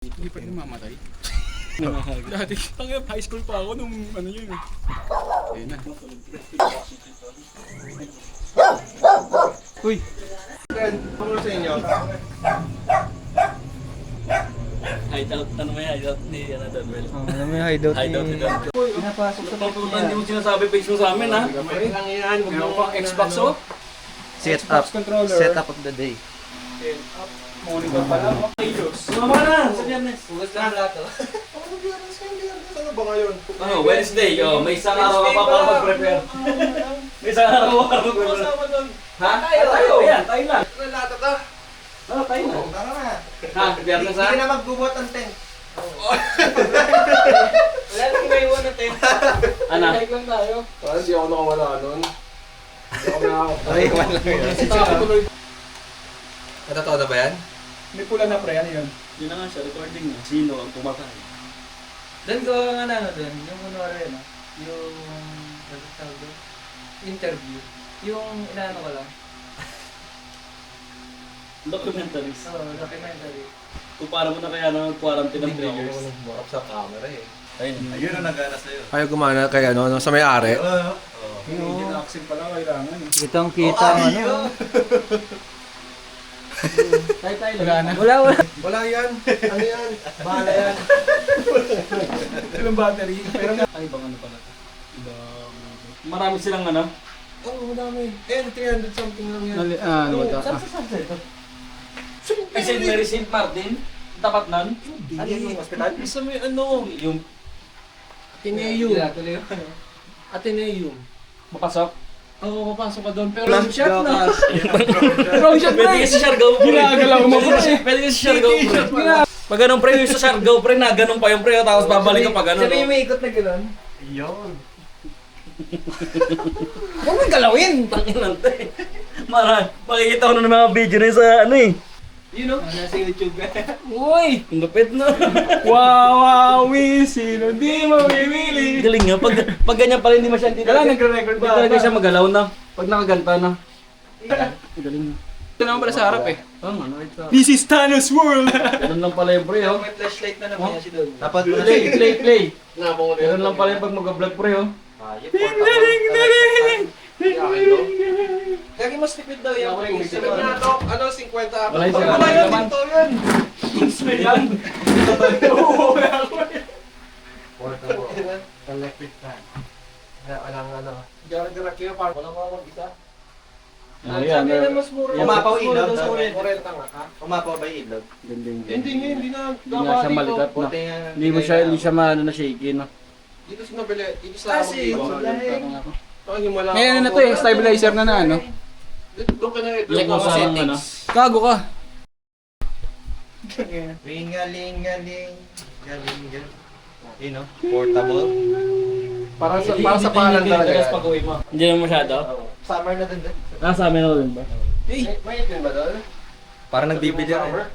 Hindi pa rin mamatay. Dati, high school pa ako nung ano yun. Ayun na. Uy! Ano sa inyo? Hideout, ano may hideout ni Donwell? Ano may hideout Hideout ni Donwell. Pinapasok sa Papunta, hindi mo sinasabi face mo sa amin ha? Kamay lang yan. Huwag Meron mo pang Xbox oh. setup. controller. Setup of the day. Monitor pala. Sumama ka na sa Biyernes. Hugas na lahat oh. Ano ba ngayon? Ano, Wednesday. Oh, may isang araw ka pa para mag-prepare. May isang araw ka para mag-prepare. Kasama doon. Ha? Tayo. Ayan, tayo lang. Nalata ka. Oh, tayo na. Tara na. Ha? Biyernes ha? Hindi na magbubuhat ng tent. Wala nang maiwan na tent. Ano? Like lang tayo. Parang hindi ako nakawala nun. Hindi ako nakakapagod. Ay, wala yun. Natatawa na ba yan? May pula na pre, ano yun? Yun na nga siya, recording na. Sino ang pumatay? Doon ko nga na ano doon, yung kunwari ano, yung ano tawag doon? Interview. Yung inaano ko lang. Documentaries. Oo, documentary. Kung paano mo na kaya ng quarantine ng 3 years. Marap sa camera eh. Ayun ang nagana sa'yo. Ayaw gumana kay ano, sa may-ari. Hindi na accent pala kailangan. Kitang kita ang ano. Tayo Wala na. Wala. Wala yan. Ano yan? Bahala yan. Ilang battery. Pero na. Ay, bang ano pala ito? Marami silang ano? Oo, madami. 300 something lang yan. Ano ba Saan sa sunset ito? Ay, St. Mary St. Martin? Tapat nun? Ano yung hospital? Sa may ano? Yung Ateneum. Ateneum. mapasok? Oo, papasok ka doon. Pero Clam shot na. wrong shot Pwede pre. ka sa Siargao pre. Ginagalaw mo pre. Pwede ka sa Siargao pre. Pag ganun pre, yung sa Siargao pre, na ganun pa yung pre, tapos babalik ka pa ganun. Sabi may ikot na gano'n. Yun. Huwag mong galawin! Tanginan te. Makikita ko na ng mga video na yun sa ano eh. You know? Nasa YouTube ka. Uy! Ang lupit na. Wawawi, sino di mo bibili. Galing nga. Pag ganyan pala hindi masyadong hindi Kailan talaga. nagre-record Hindi ba? talaga siya magalaw na. Pag nakaganta na. Galing na. Ito naman pala sa harap eh. Tama, right sa. This is Thanos World! Ganun lang pala yung pre oh. May flashlight na naman yan si Don. Dapat Play. Nabong ko na Ganun lang pala yung pag mag-vlog pre oh. Lagi mas tipid daw yan. Sabi na to, ano, 50 ako. Wala yung sila. Wala yan, Naman. dito yan. Kingsman yan. Electric fan. Walang ano. Gara-gara kayo, parang walang mawag isa. Ayan. Sabi na mas mura. Umapaw ilaw. Mas mura. Kurenta nga, ha? Umapaw ba yung ilaw? Hindi na. Hindi nga siya malikat na. Hindi siya maano na shaky na. Dito sa nabili, dito sa Kasi, Ngayon ano na to eh, stabilizer na ano. Doon ka na ito. Check mo sa ano. Gago ka. Ringaling, galing. Galing, galing. You know, portable. Para sa pangalan talaga. Pag-uwi mo. Hindi na masyado. Summer na din. Nasa amin ako din ba? May din ba doon? Parang nagbibili Summer?